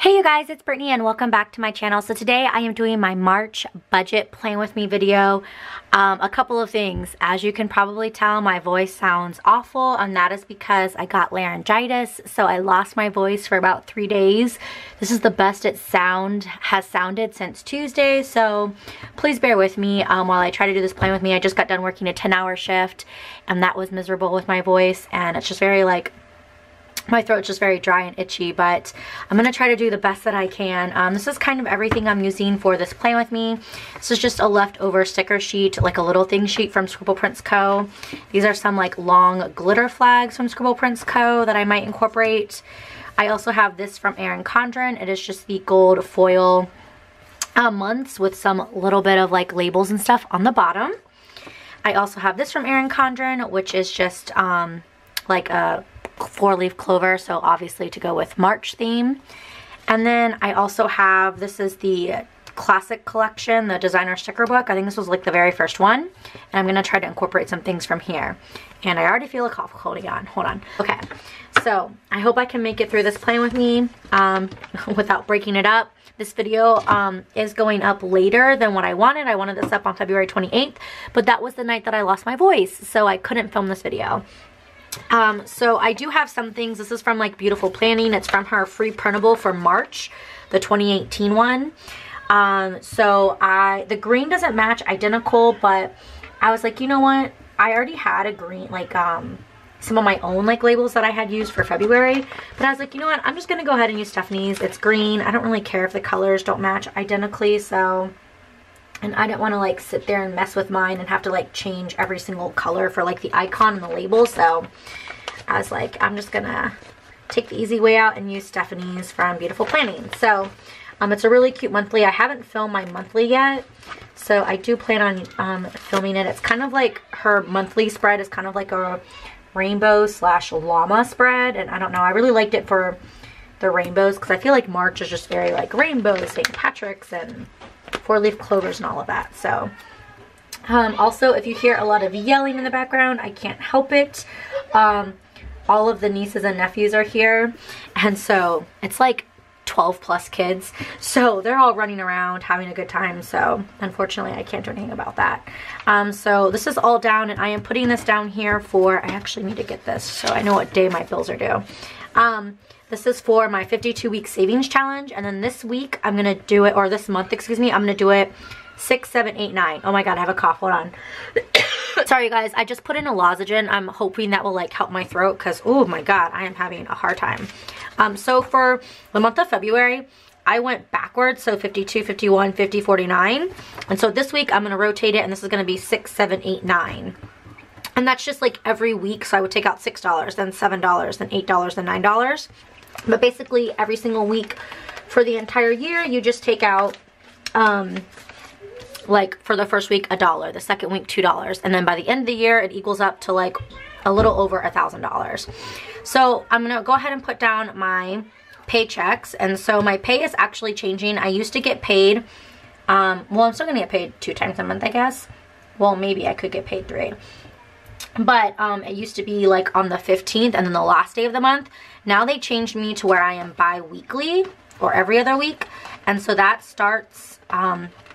Hey you guys, it's Brittany and welcome back to my channel. So today I am doing my March budget plan with me video. A couple of things. As you can probably tell, my voice sounds awful, and that is because I got laryngitis. So I lost my voice for about 3 days. This is the best it has sounded since Tuesday. So please bear with me while I try to do this plan with me. I just got done working a 10-hour shift and that was miserable with my voice, and it's just very my throat's just very dry and itchy, but I'm going to try to do the best that I can. This is kind of everything I'm using for this plan with me. This is just a leftover sticker sheet, like a little thing sheet from Scribble Prints Co. These are some like long glitter flags from Scribble Prints Co. that I might incorporate. I also have this from Erin Condren. It is just the gold foil months with some little bit of like labels and stuff on the bottom. I also have this from Erin Condren, which is just like a 4-leaf clover, so obviously to go with March theme. And then I also have, this is the classic collection, the designer sticker book. I think this was like the very first one, and I'm gonna try to incorporate some things from here. And I already feel a cough. Hold on. Okay, so I hope I can make it through this plan with me without breaking it up. This video is going up later than what I wanted. I wanted this up on February 28th, but that was the night that I lost my voice, so I couldn't film this video. So I do have some things. This is from like Beautiful Planning. It's from her free printable for March, the 2018 one. So the green doesn't match identical, but I was like, you know what? I already had a green, like some of my own like labels that I had used for February, but I was like, you know what? I'm just gonna go ahead and use Stephanie's. It's green. I don't really care if the colors don't match identically, so. And I didn't want to like sit there and mess with mine and have to like change every single color for like the icon and the label. So I was like, I'm just gonna take the easy way out and use Stephanie's from Beautiful Planning. So it's a really cute monthly. I haven't filmed my monthly yet, so I do plan on filming it. It's kind of like her monthly spread is kind of like a rainbow / llama spread, and I don't know, I really liked it for the rainbows because I feel like March is just very like rainbows, St. Patrick's, and 4-leaf clovers and all of that. So also, if you hear a lot of yelling in the background, I can't help it. All of the nieces and nephews are here, and so it's like 12 plus kids, so they're all running around having a good time. So unfortunately I can't do anything about that. So this is all down, and I am putting this down here for, I actually need to get this so I know what day my bills are due. This is for my 52-week savings challenge, and then this week I'm gonna do it, or this month, excuse me, I'm gonna do it 6, 7, 8, 9. Oh my god, I have a cough. Hold on. Sorry you guys, I just put in a lozenge. I'm hoping that will like help my throat because, oh my god, I am having a hard time. So for the month of February, I went backwards, so 52, 51, 50, 49. And so this week I'm gonna rotate it, and this is gonna be 6, 7, 8, 9. And that's just like every week, so I would take out $6, then $7, then $8, then $9. But basically every single week for the entire year, you just take out like for the first week $1, the second week $2, and then by the end of the year it equals up to like a little over $1,000. So I'm gonna go ahead and put down my paychecks. And so my pay is actually changing. I used to get paid well, I'm still gonna get paid 2 times a month, I guess. Well, maybe I could get paid 3. But it used to be like on the 15th and then the last day of the month. Now they changed me to where I am bi-weekly, or every other week. And so that starts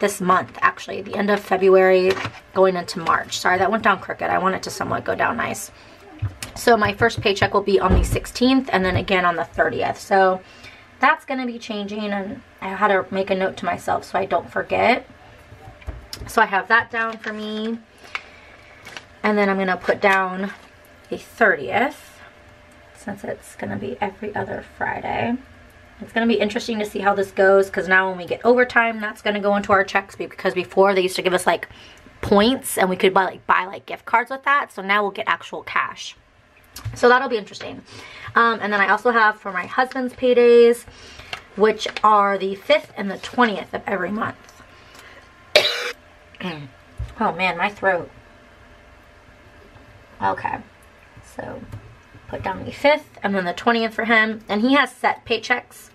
this month, actually, the end of February going into March. Sorry, that went down crooked. I want it to somewhat go down nice. So my first paycheck will be on the 16th and then again on the 30th. So that's going to be changing, and I had to make a note to myself so I don't forget. So I have that down for me. And then I'm going to put down the 30th, since it's going to be every other Friday. It's going to be interesting to see how this goes, because now when we get overtime, that's going to go into our checks, because before they used to give us like points and we could buy like gift cards with that. So now we'll get actual cash. So that'll be interesting. And then I also have for my husband's paydays, which are the 5th and the 20th of every month. Oh man, my throat. Okay, so put down the 5th and then the 20th for him, and he has set paychecks,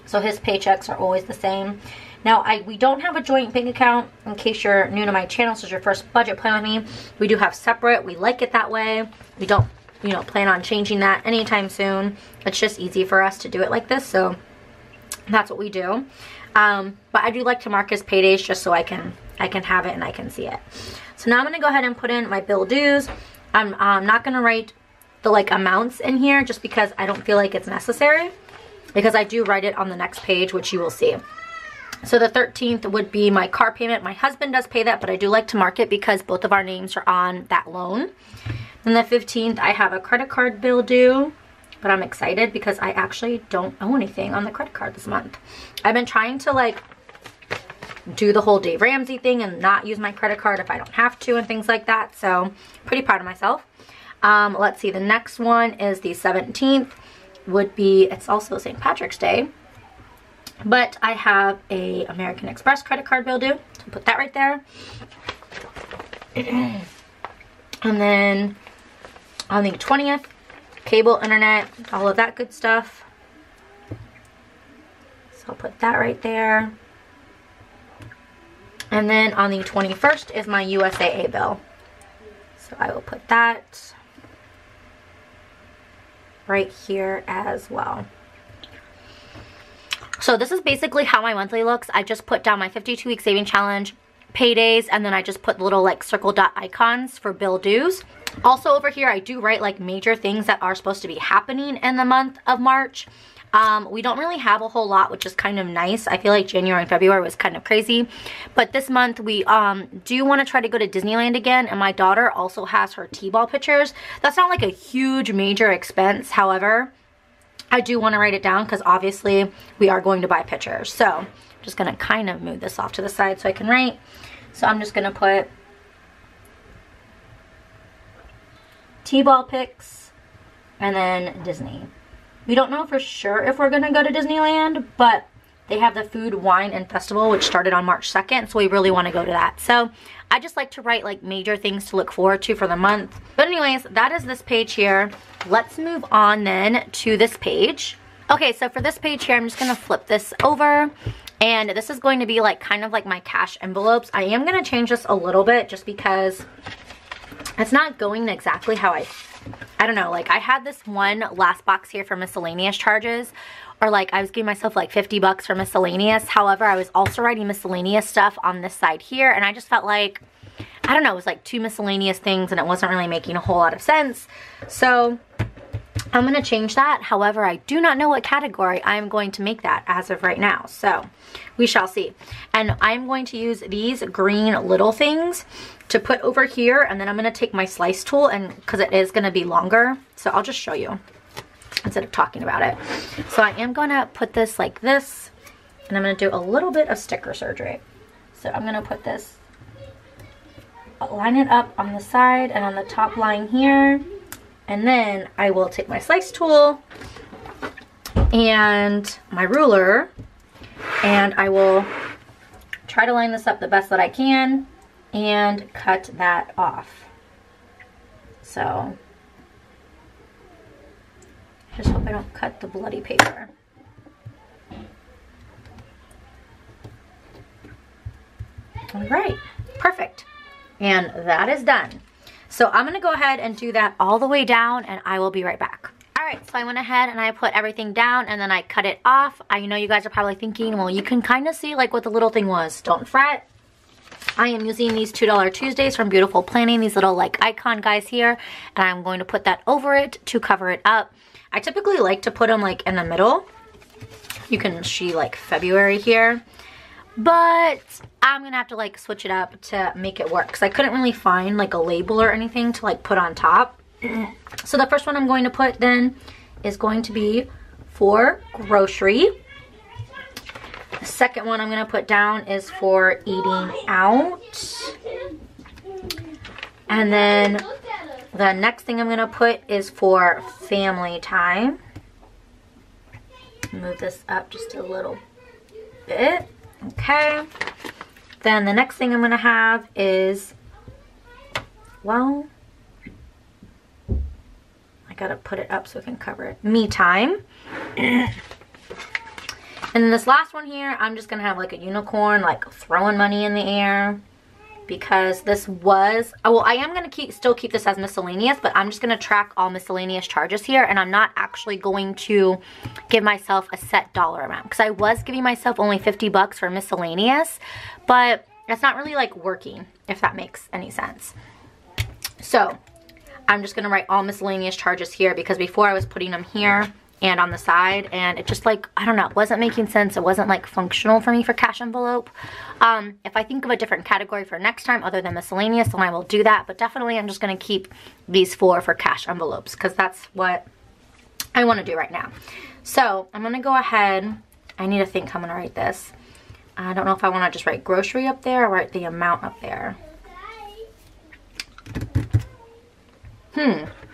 so his paychecks are always the same. Now we don't have a joint bank account. In case you're new to my channel, this is your first budget plan with me. We do have separate. We like it that way. We don't, you know, plan on changing that anytime soon. It's just easy for us to do it like this. So That's what we do. But I do like to mark as paydays just so I can have it and I can see it. So now I'm going to go ahead and put in my bill dues. I'm not going to write the like amounts in here just because I don't feel like it's necessary, because I do write it on the next page, which you will see. So the 13th would be my car payment. My husband does pay that, but I do like to mark it because both of our names are on that loan. Then the 15th, I have a credit card bill due, but I'm excited because I actually don't owe anything on the credit card this month. I've been trying to like do the whole Dave Ramsey thing and not use my credit card if I don't have to and things like that. So pretty proud of myself. Let's see, the next one is the 17th. Would be, it's also St. Patrick's Day, but I have a American Express credit card bill due, so put that right there. And then on the 20th, cable, internet, all of that good stuff, so I'll put that right there. And then on the 21st is my USAA bill, so I will put that right here as well. So this is basically how my monthly looks. I just put down my 52-week saving challenge, paydays, and then I just put little like circle dot icons for bill dues. Also over here, I do write like major things that are supposed to be happening in the month of March. We don't really have a whole lot, which is kind of nice. I feel like January and February was kind of crazy. But this month we do want to try to go to Disneyland again. And my daughter also has her T-ball pictures. That's not like a huge major expense. However, I do want to write it down because obviously we are going to buy pictures. So I'm just going to kind of move this off to the side so I can write. So I'm just going to put T-ball pics and then Disney. We don't know for sure if we're going to go to Disneyland, but they have the Food, Wine, and Festival, which started on March 2nd, so we really want to go to that. So I just like to write like major things to look forward to for the month. But anyways, that is this page here. Let's move on then to this page. Okay, so for this page here, I'm just going to flip this over. And this is going to be like kind of like my cash envelopes. I am going to change this a little bit just because it's not going exactly how I don't know, like I had this one last box here for miscellaneous charges, or like I was giving myself like 50 bucks for miscellaneous. However, I was also writing miscellaneous stuff on this side here, and I just felt like, I don't know, it was like two miscellaneous things and it wasn't really making a whole lot of sense. So I'm going to change that. However, I do not know what category I'm going to make that as of right now. So we shall see. And I'm going to use these green little things to put over here. And then I'm going to take my slice tool, and because it is going to be longer. So I'll just show you instead of talking about it. So I am going to put this like this. And I'm going to do a little bit of sticker surgery. So I'm going to put this, line it up on the side and on the top line here. And then I will take my slice tool and my ruler, and I will try to line this up the best that I can and cut that off. So just hope I don't cut the bloody paper. All right, perfect. And that is done. So I'm going to go ahead and do that all the way down, and I will be right back. Alright, so I went ahead and I put everything down and then I cut it off. I know you guys are probably thinking, well, you can kind of see like what the little thing was. Don't fret. I am using these $2 Tuesdays from Beautiful Planning, these little like icon guys here, and I'm going to put that over it to cover it up. I typically like to put them like in the middle. You can see like February here. But I'm going to have to like switch it up to make it work, because I couldn't really find like a label or anything to like put on top. So the first one I'm going to put then is going to be for grocery. The second one I'm going to put down is for eating out. And then the next thing I'm going to put is for family time. Move this up just a little bit. Okay. Then the next thing I'm going to have is, well, I got to put it up so I can cover it. Me time. And then this last one here, I'm just going to have like a unicorn, like throwing money in the air. because this was, well, I am going to still keep this as miscellaneous, but I'm just going to track all miscellaneous charges here, and I'm not actually going to give myself a set dollar amount, because I was giving myself only 50 bucks for miscellaneous, but that's not really like working, if that makes any sense. So I'm just going to write all miscellaneous charges here, because before I was putting them here and on the side, and it just like, I don't know, it wasn't making sense. It wasn't like functional for me for cash envelope. If I think of a different category for next time other than miscellaneous, then I will do that, but definitely I'm just going to keep these 4 for cash envelopes, because that's what I want to do right now. So I'm going to go ahead, I need to think how I'm going to write this. I don't know if I want to just write grocery up there or write the amount up there.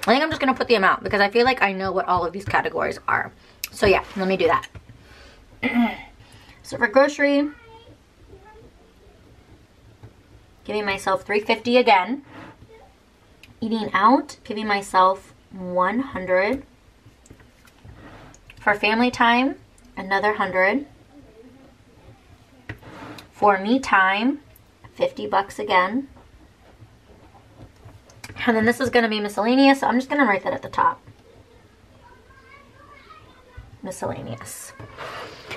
I think I'm just going to put the amount, because I feel like I know what all of these categories are. So yeah, let me do that. So for grocery, giving myself $3.50 again. Eating out, giving myself $100. For family time, another $100. For me time, 50 bucks again. And then this is going to be miscellaneous, so I'm just going to write that at the top. Miscellaneous.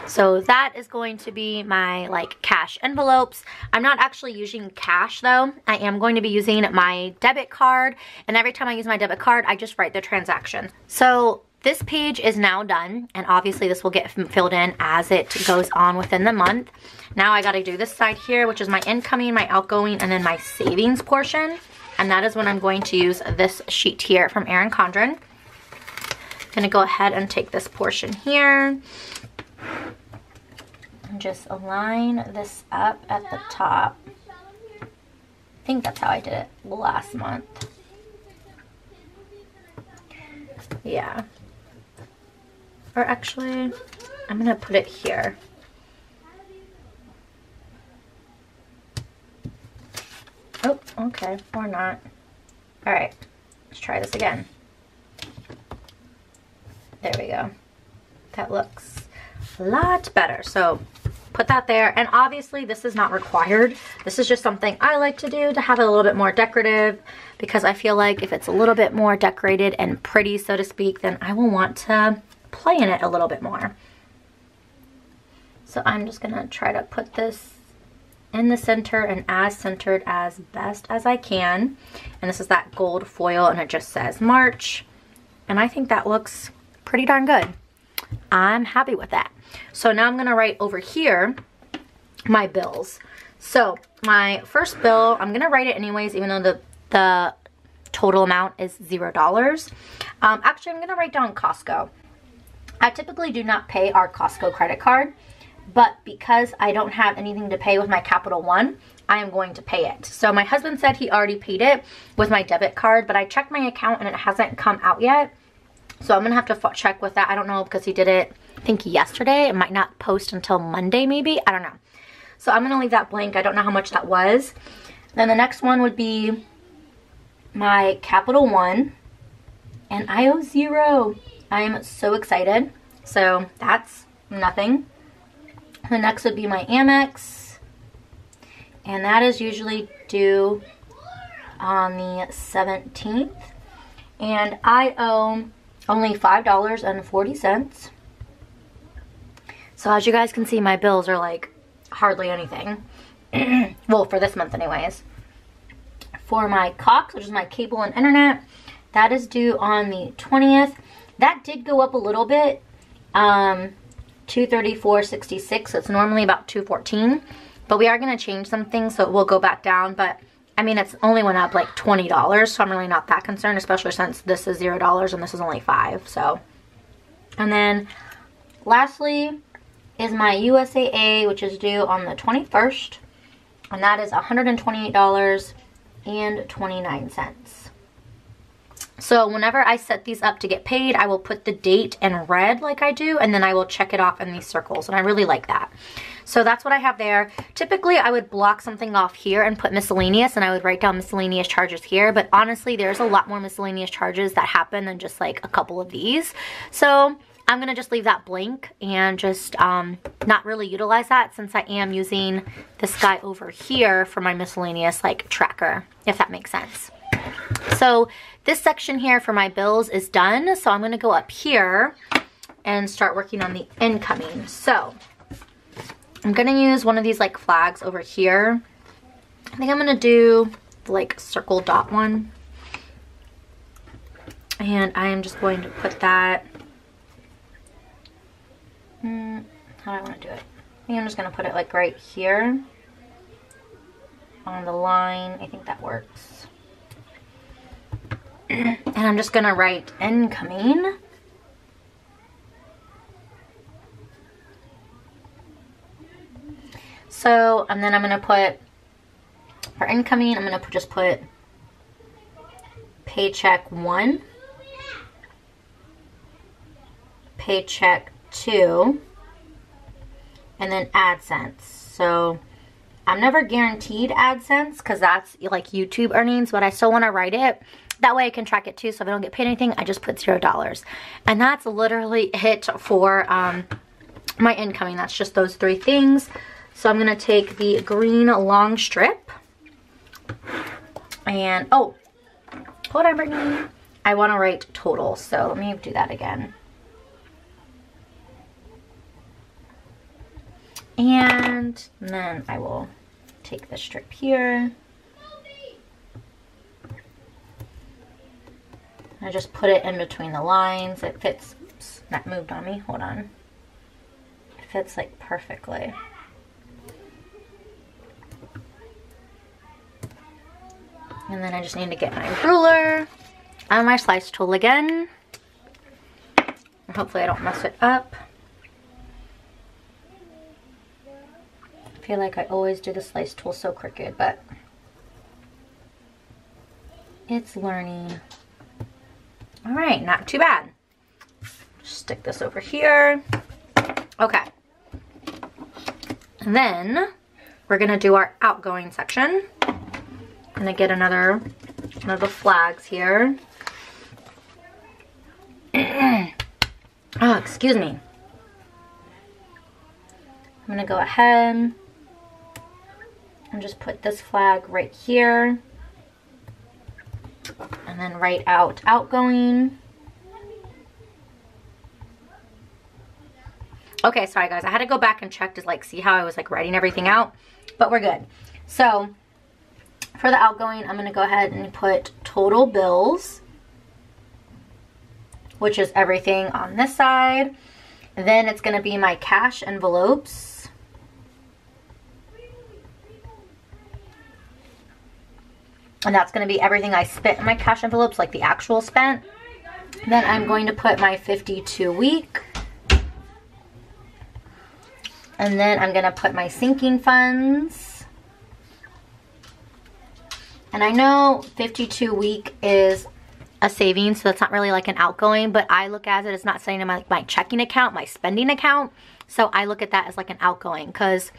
So that is going to be my like cash envelopes. I'm not actually using cash though. I am going to be using my debit card, and every time I use my debit card, I just write the transaction. So this page is now done, and obviously this will get filled in as it goes on within the month. Now I got to do this side here, which is my incoming, my outgoing, and then my savings portion. And that is when I'm going to use this sheet here from Erin Condren. I'm going to go ahead and take this portion here and just align this up at the top. I think that's how I did it last month. Yeah. Or actually, I'm going to put it here. Oh, okay, or not. All right, let's try this again. There we go. That looks a lot better. So put that there. And obviously this is not required. This is just something I like to do to have it a little bit more decorative, because I feel like if it's a little bit more decorated and pretty, so to speak, then I will want to play in it a little bit more. So I'm just gonna try to put this in the center and as centered as best as I can. And this is that gold foil, and it just says March. And I think that looks pretty darn good. I'm happy with that. So now I'm gonna write over here my bills. So my first bill, I'm gonna write it anyways, even though the total amount is $0. Actually, I'm gonna write down Costco. I typically do not pay our Costco credit card, but because I don't have anything to pay with my Capital One, I am going to pay it. So my husband said he already paid it with my debit card, but I checked my account and it hasn't come out yet. So I'm gonna have to check with that. I don't know, because he did it, I think yesterday. It might not post until Monday maybe, I don't know. So I'm gonna leave that blank. I don't know how much that was. Then the next one would be my Capital One, and I owe $0. I am so excited. So that's nothing. The next would be my Amex, and that is usually due on the 17th, and I owe only $5.40. So as you guys can see, my bills are like hardly anything. Well, for this month anyways. For my Cox, which is my cable and internet, that is due on the 20th. That did go up a little bit. $234.66, so it's normally about $214, but we are going to change some things, so it will go back down. But I mean, it's only went up like $20, so I'm really not that concerned, especially since this is $0 and this is only $5. So, and then lastly is my USAA, which is due on the 21st, and that is $128.29. So whenever I set these up to get paid, I will put the date in red like I do, and then I will check it off in these circles, and I really like that. So that's what I have there. Typically, I would block something off here and put miscellaneous, and I would write down miscellaneous charges here, but honestly, there's a lot more miscellaneous charges that happen than just like a couple of these. So I'm gonna just leave that blank and just not really utilize that, since I am using this guy over here for my miscellaneous like tracker, if that makes sense. So this section here for my bills is done. So I'm gonna go up here and start working on the incoming. So I'm gonna use one of these like flags over here. I think I'm gonna do the like circle dot one. And I am just going to put that, how do I want to do it? I think I'm just going to put it like right here on the line. I think that works. And I'm just going to write incoming. So, and then I'm going to put, for incoming, I'm going to just put paycheck 1. Paycheck 2, and then AdSense. So I'm never guaranteed AdSense because that's like YouTube earnings, but I still want to write it. That way I can track it too, so if I don't get paid anything, I just put $0. And that's literally it for my incoming. That's just those 3 things. So I'm going to take the green long strip. And, oh, hold on, Brittany. I want to write total, so let me do that again. And then I will take the strip here. I just put it in between the lines. It fits. Oops, that moved on me. Hold on. It fits like perfectly. And then I just need to get my ruler and my slice tool again. And hopefully I don't mess it up. I feel like I always do the slice tool so crooked, but it's learning. All right, not too bad. Just stick this over here. Okay. And then we're gonna do our outgoing section. I'm gonna get another one of the flags here. Oh, excuse me. I'm gonna go ahead and just put this flag right here. And then write out outgoing. Okay, sorry guys, I had to go back and check to like see how I was like writing everything out, but we're good. So for the outgoing, I'm gonna go ahead and put total bills, which is everything on this side. Then it's gonna be my cash envelopes. And that's going to be everything I spent in my cash envelopes, like the actual spent. Then I'm going to put my 52 week. And then I'm going to put my sinking funds. And I know 52 week is a savings, so that's not really like an outgoing, but I look at it as not saying in my checking account, my spending account. So I look at that as like an outgoing, because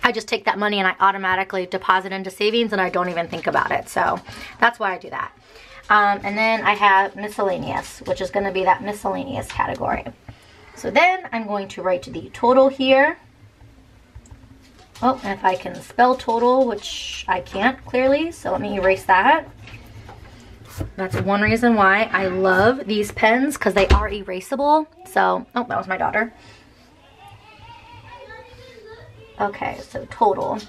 I just take that money and I automatically deposit into savings and I don't even think about it. So that's why I do that. And then I have miscellaneous, which is going to be that miscellaneous category. So then I'm going to write the total here. Oh, and if I can spell total, which I can't clearly, so let me erase that. That's one reason why I love these pens, because they are erasable. So, oh, that was my daughter. Okay, so total.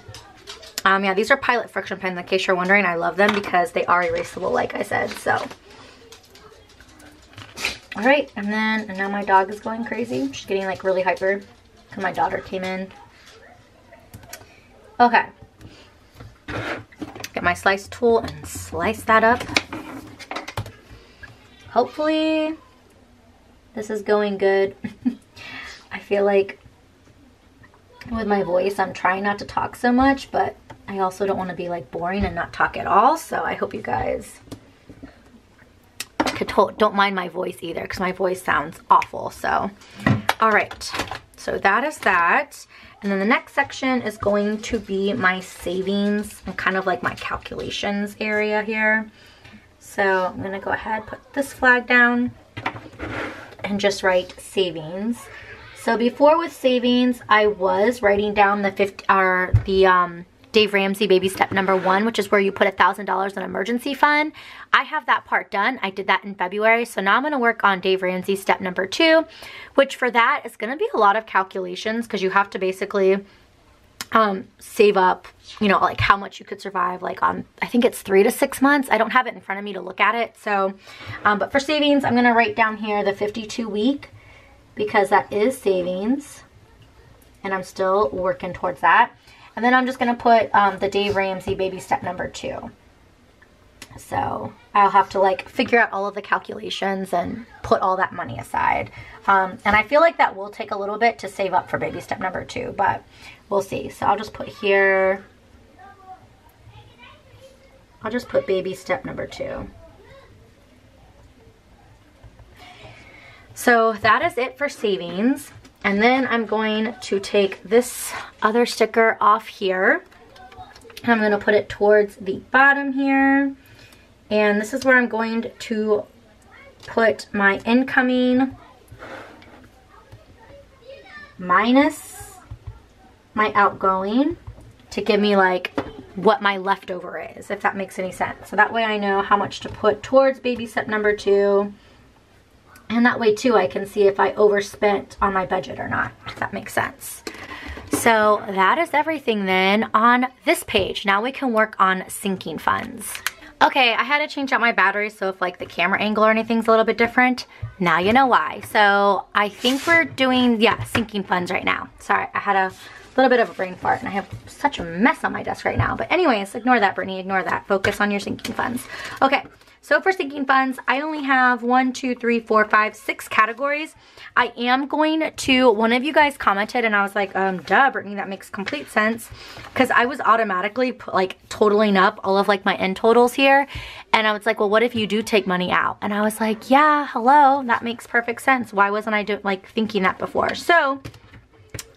Yeah, these are Pilot Frixion pens, in case you're wondering. I love them because they are erasable, like I said, so. All right, and now my dog is going crazy. She's getting like really hyper because my daughter came in. Okay. Get my slice tool and slice that up. Hopefully this is going good. I feel like with my voice, I'm trying not to talk so much, but I also don't want to be like boring and not talk at all. So I hope you guys don't mind my voice either, because my voice sounds awful. So, all right. So that is that. And then the next section is going to be my savings and kind of like my calculations area here. So I'm going to go ahead, put this flag down. and just write savings. So before with savings, I was writing down the Dave Ramsey baby step number 1, which is where you put $1,000 in emergency fund. I have that part done. I did that in February. So now I'm going to work on Dave Ramsey step number 2, which for that is going to be a lot of calculations because you have to basically save up, you know, like how much you could survive, like on, I think it's 3 to 6 months. I don't have it in front of me to look at it. So, but for savings, I'm going to write down here the 52 week because that is savings and I'm still working towards that. And then I'm just going to put the Dave Ramsey baby step number 2. So I'll have to like figure out all of the calculations and put all that money aside. And I feel like that will take a little bit to save up for baby step number 2, but we'll see. So I'll just put here, I'll just put baby step number 2. So that is it for savings. And then I'm going to take this other sticker off here. And I'm going to put it towards the bottom here. And this is where I'm going to put my incoming minus my outgoing to give me like what my leftover is, if that makes any sense. So that way I know how much to put towards baby step number 2. And that way too I can see if I overspent on my budget or not, if that makes sense. So that is everything then on this page. Now we can work on sinking funds. Okay, I had to change out my batteries, so if like the camera angle or anything's a little bit different, now you know why. So I think we're doing, yeah, sinking funds right now. Sorry, I had a little bit of a brain fart and I have such a mess on my desk right now. But anyways, ignore that, Brittany, ignore that. Focus on your sinking funds. Okay, so for sinking funds, I only have 6 categories. I am going to, one of you guys commented and I was like, duh, Brittany, that makes complete sense. Because I was automatically like totaling up all of like my end totals here. And I was like, well, what if you do take money out? And I was like, yeah, hello, that makes perfect sense. Why wasn't I thinking that before? So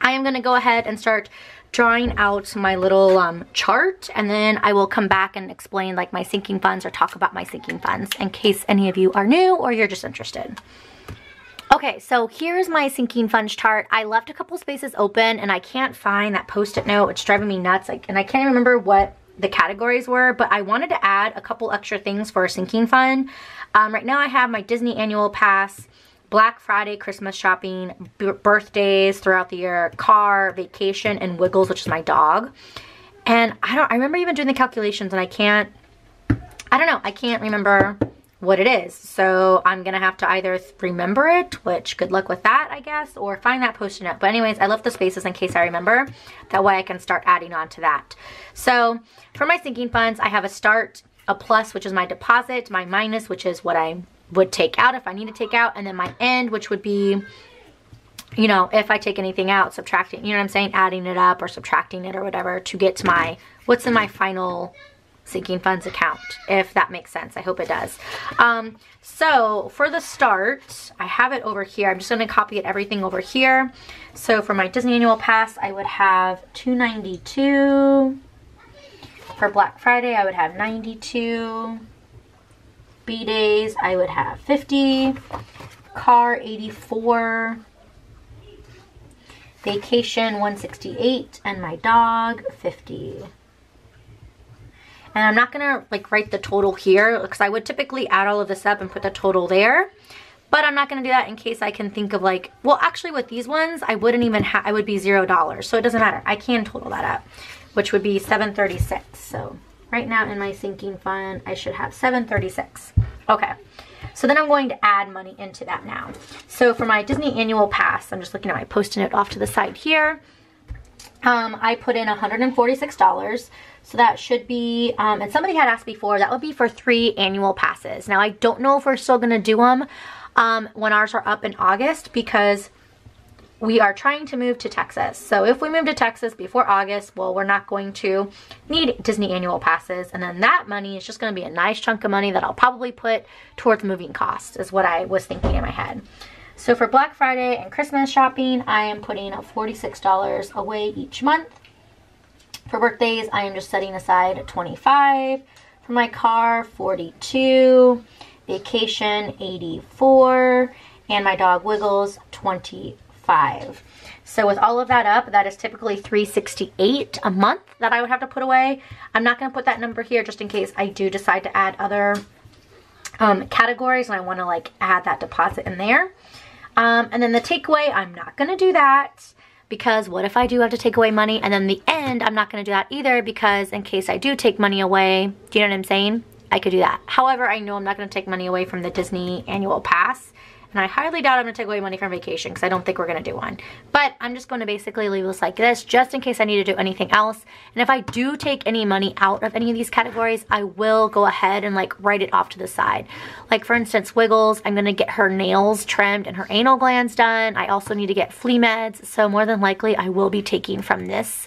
I am going to go ahead and start drawing out my little chart, and then I will come back and explain like my sinking funds or talk about my sinking funds in case any of you are new or you're just interested. Okay, so here's my sinking funds chart. I left a couple spaces open and I can't find that post-it note. It's driving me nuts, and I can't remember what the categories were, but I wanted to add a couple extra things for a sinking fund. Right now I have my Disney annual pass, Black Friday, Christmas shopping, birthdays throughout the year, car, vacation, and Wiggles, which is my dog. And I remember even doing the calculations and I can't remember what it is. So I'm going to have to either remember it, which good luck with that, I guess, or find that post-it note. But anyways, I left the spaces in case I remember. That way I can start adding on to that. So for my sinking funds, I have a start, a plus, which is my deposit, my minus, which is what I would take out if I need to take out, and then my end, which would be, you know, if I take anything out, subtracting, you know what I'm saying, adding it up or subtracting it or whatever to get to my, what's in my final sinking funds account, if that makes sense. I hope it does. So for the start, I have it over here. I'm just going to copy it, everything over here. So for my Disney annual pass, I would have $292. For Black Friday, I would have $92. B days, I would have $50, car $84, vacation $168, and my dog $50. And I'm not gonna like write the total here because I would typically add all of this up and put the total there, but I'm not gonna do that in case I can think of like, well, actually with these ones, I wouldn't even have, I would be $0, so it doesn't matter. I can total that up, which would be $736. So right now in my sinking fund, I should have $736. Okay, so then I'm going to add money into that now. So for my Disney annual pass, I'm just looking at my post-it note off to the side here. I put in $146. So that should be, and somebody had asked before, that would be for 3 annual passes. Now I don't know if we're still gonna do them when ours are up in August because we are trying to move to Texas. So if we move to Texas before August, well, we're not going to need Disney annual passes. And then that money is just going to be a nice chunk of money that I'll probably put towards moving costs is what I was thinking in my head. So for Black Friday and Christmas shopping, I am putting $46 away each month. For birthdays, I am just setting aside $25. For my car, $42. Vacation, $84. and my dog Wiggles 25. So with all of that up, that is typically $368 a month that I would have to put away. I'm not going to put that number here just in case I do decide to add other categories and I want to like add that deposit in there. And then the takeaway, I'm not going to do that because what if I do have to take away money? And then the end, I'm not going to do that either because in case I do take money away, do you know what I'm saying? I could do that. However, I know I'm not going to take money away from the Disney annual pass. And I highly doubt I'm going to take away money from vacation because I don't think we're going to do one. But I'm just going to basically leave this like this just in case I need to do anything else. And if I do take any money out of any of these categories, I will go ahead and like write it off to the side. Like for instance, Wiggles, I'm going to get her nails trimmed and her anal glands done. I also need to get flea meds. So more than likely I will be taking from this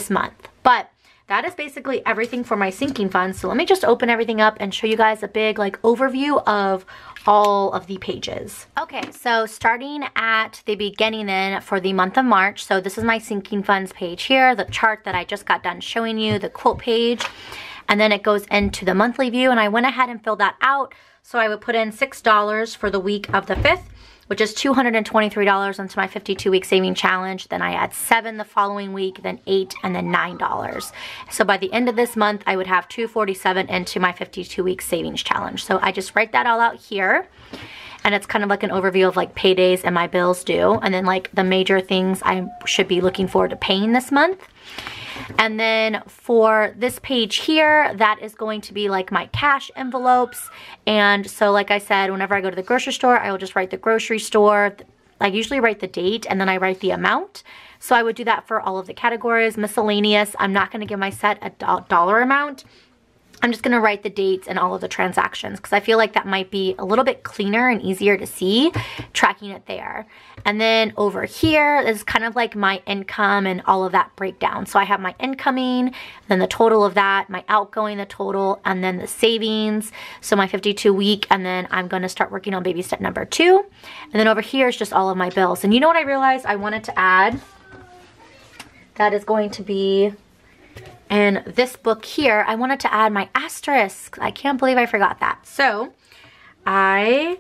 month. But that is basically everything for my sinking funds. So let me just open everything up and show you guys a big like overview of all of the pages. Okay, so starting at the beginning then for the month of March. So this is my sinking funds page here, the chart that I just got done showing you, the quote page. And then it goes into the monthly view and I went ahead and filled that out. So I would put in $6 for the week of the 5th. Which is $223 into my 52-week saving challenge. Then I add 7 the following week, then 8, and then $9. So by the end of this month, I would have $247 into my 52-week savings challenge. So I just write that all out here. And it's kind of like an overview of like paydays and my bills due. And then like the major things I should be looking forward to paying this month. And then for this page here, that is going to be like my cash envelopes. And so like I said, whenever I go to the grocery store, I will just write the grocery store. I usually write the date and then I write the amount. So I would do that for all of the categories. Miscellaneous, I'm not going to give my set a dollar amount. I'm just going to write the dates and all of the transactions because I feel like that might be a little bit cleaner and easier to see tracking it there. And then over here is kind of like my income and all of that breakdown. So I have my incoming, then the total of that, my outgoing, the total, and then the savings. So my 52 week, and then I'm going to start working on baby step number 2. And then over here is just all of my bills. And you know what I realized I wanted to add? That is going to be in this book here. I wanted to add my asterisks. I can't believe I forgot that. So I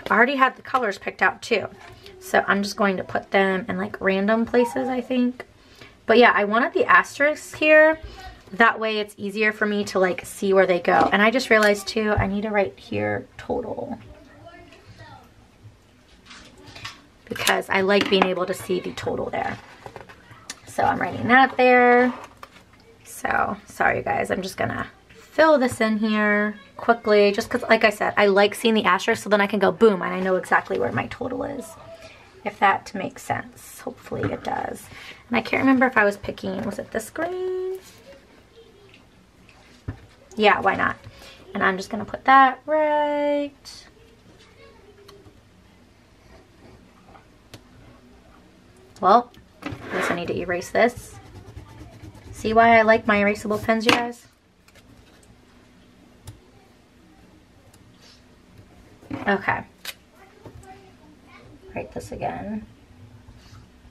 already had the colors picked out too. So I'm just going to put them in like random places, I think. But yeah, I wanted the asterisks here. That way it's easier for me to like see where they go. And I just realized too, I need to write here total. Because I like being able to see the total there. So I'm writing that there. So, sorry guys, I'm just gonna fill this in here quickly, just because, like I said, I like seeing the asterisk so then I can go boom and I know exactly where my total is. If that makes sense. Hopefully it does. And I can't remember if I was picking, was it this green? Yeah, why not? And I'm just gonna put that right. Well, I guess I need to erase this. See why I like my erasable pens, you guys? Okay. Write this again.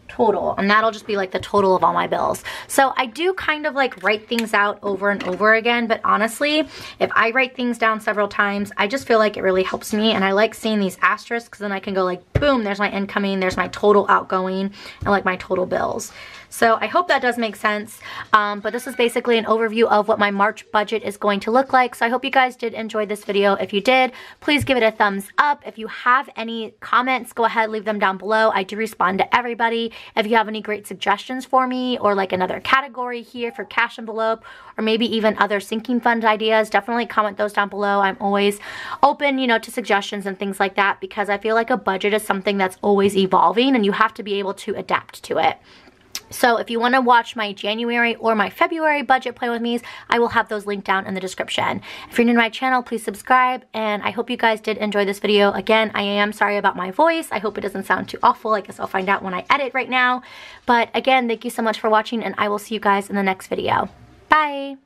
Total, and that'll just be like the total of all my bills. So I do kind of like write things out over and over again, but honestly, if I write things down several times, I just feel like it really helps me, and I like seeing these asterisks because then I can go like, boom, there's my incoming, there's my total outgoing, and like my total bills. So I hope that does make sense, but this is basically an overview of what my March budget is going to look like. So I hope you guys did enjoy this video. If you did, please give it a thumbs up. If you have any comments, go ahead, leave them down below. I do respond to everybody. If you have any great suggestions for me or like another category here for cash envelope or maybe even other sinking fund ideas, definitely comment those down below. I'm always open, you know, to suggestions and things like that because I feel like a budget is something that's always evolving and you have to be able to adapt to it. So if you want to watch my January or my February budget plan with me's, I will have those linked down in the description. If you're new to my channel, please subscribe, and I hope you guys did enjoy this video. Again, I am sorry about my voice. I hope it doesn't sound too awful. I guess I'll find out when I edit right now. But again, thank you so much for watching, and I will see you guys in the next video. Bye!